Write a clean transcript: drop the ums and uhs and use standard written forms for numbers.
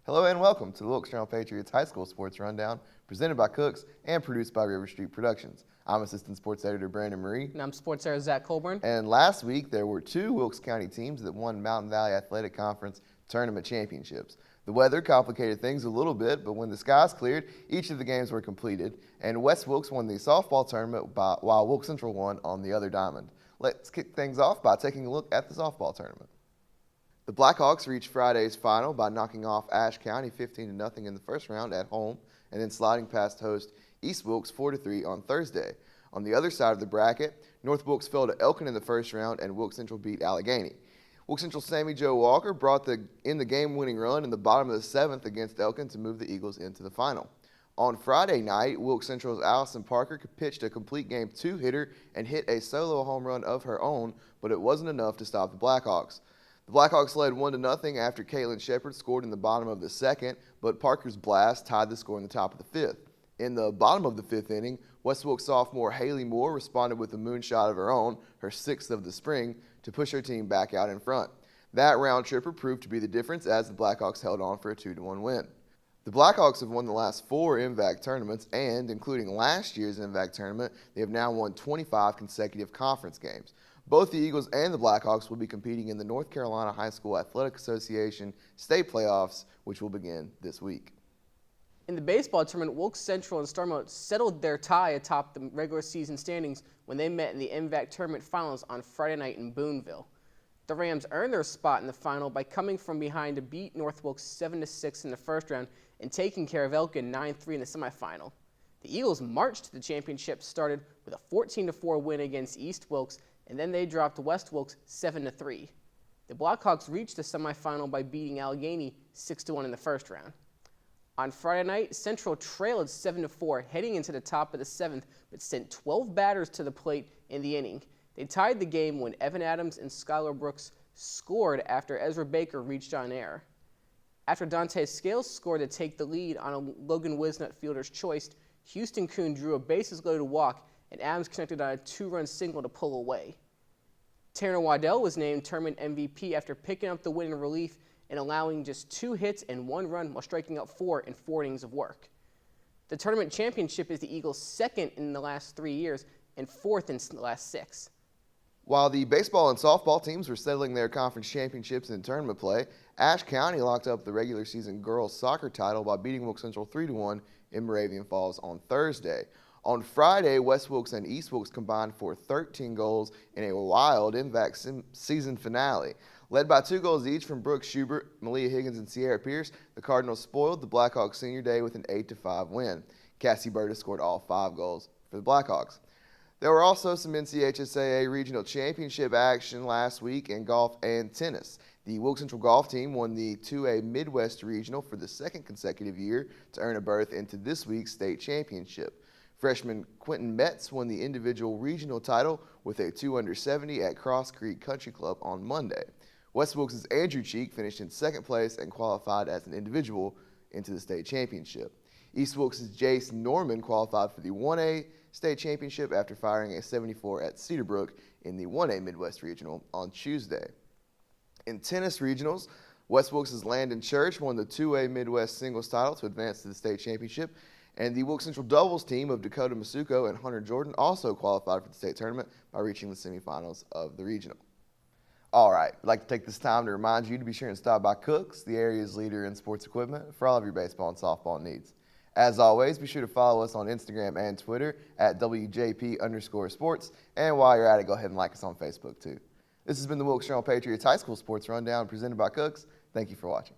Hello and welcome to the Wilkes Journal-Patriot's High School Sports Rundown, presented by Cooks and produced by RiverStreet Productions. I'm Assistant Sports Editor Brandon Moree. And I'm Sports Editor Zach Colburn. And last week there were two Wilkes County teams that won Mountain Valley Athletic Conference tournament championships. The weather complicated things a little bit, but when the skies cleared, each of the games were completed, and West Wilkes won the softball tournament while Wilkes Central won on the other diamond. Let's kick things off by taking a look at the softball tournament. The Blackhawks reached Friday's final by knocking off Ashe County 15-0 in the first round at home and then sliding past host East Wilkes 4-3 on Thursday. On the other side of the bracket, North Wilkes fell to Elkin in the first round and Wilkes Central beat Allegheny. Wilkes Central's Sammy Joe Walker brought in the game-winning run in the bottom of the seventh against Elkin to move the Eagles into the final. On Friday night, Wilkes Central's Allison Parker pitched a complete game two-hitter and hit a solo home run of her own, but it wasn't enough to stop the Blackhawks. The Blackhawks led 1-0 after Caitlin Shepard scored in the bottom of the second, but Parker's blast tied the score in the top of the fifth. In the bottom of the fifth inning, West Wilkes sophomore Haley Moore responded with a moonshot of her own, her sixth of the spring, to push her team back out in front. That round tripper proved to be the difference as the Blackhawks held on for a 2-1 win. The Blackhawks have won the last 4 MVAC tournaments, and including last year's MVAC tournament, they have now won 25 consecutive conference games. Both the Eagles and the Blackhawks will be competing in the North Carolina High School Athletic Association state playoffs, which will begin this week. In the baseball tournament, Wilkes Central and Starmount settled their tie atop the regular season standings when they met in the MVAC tournament finals on Friday night in Boonville. The Rams earned their spot in the final by coming from behind to beat North Wilkes 7-6 in the first round and taking care of Elkin 9-3 in the semifinal. The Eagles marched to the championship, started with a 14-4 win against East Wilkes, and then they dropped West Wilkes 7-3. The Blackhawks reached the semifinal by beating Allegheny 6-1 in the first round. On Friday night, Central trailed 7-4 heading into the top of the seventh, but sent 12 batters to the plate in the inning. They tied the game when Evan Adams and Skylar Brooks scored after Ezra Baker reached on air. After Dante Scales scored to take the lead on a Logan Wisnut fielder's choice, Houston Kuhn drew a bases-loaded walk, and Adams connected on a 2-run single to pull away. Tanner Waddell was named tournament MVP after picking up the win in relief and allowing just 2 hits and 1 run while striking out 4 in 4 innings of work. The tournament championship is the Eagles' second in the last 3 years and 4th in the last 6. While the baseball and softball teams were settling their conference championships in tournament play, Ashe County locked up the regular season girls soccer title by beating Wilkes Central 3-1 in Moravian Falls on Thursday. On Friday, West Wilkes and East Wilkes combined for 13 goals in a wild MVAC season finale. Led by 2 goals each from Brooke Schubert, Malia Higgins, and Sierra Pierce, the Cardinals spoiled the Blackhawks senior day with an 8-5 win. Cassie Burtis scored all 5 goals for the Blackhawks. There were also some NCHSAA regional championship action last week in golf and tennis. The Wilkes Central golf team won the 2A Midwest Regional for the 2nd consecutive year to earn a berth into this week's state championship. Freshman Quentin Metz won the individual regional title with a 2-under-70 at Cross Creek Country Club on Monday. West Wilkes' Andrew Cheek finished in 2nd place and qualified as an individual into the state championship. East Wilkes' Jace Norman qualified for the 1A state championship after firing a 74 at Cedarbrook in the 1A Midwest Regional on Tuesday. In tennis regionals, West Wilkes' Landon Church won the 2A Midwest singles title to advance to the state championship, and the Wilkes Central doubles team of Dakota Masuko and Hunter Jordan also qualified for the state tournament by reaching the semifinals of the regional. All right, I'd like to take this time to remind you to be sure and stop by Cooks, the area's leader in sports equipment, for all of your baseball and softball needs. As always, be sure to follow us on Instagram and Twitter at WJP_sports, and while you're at it, go ahead and like us on Facebook too. This has been the Wilkes Journal-Patriot's High School Sports Rundown presented by Cooks. Thank you for watching.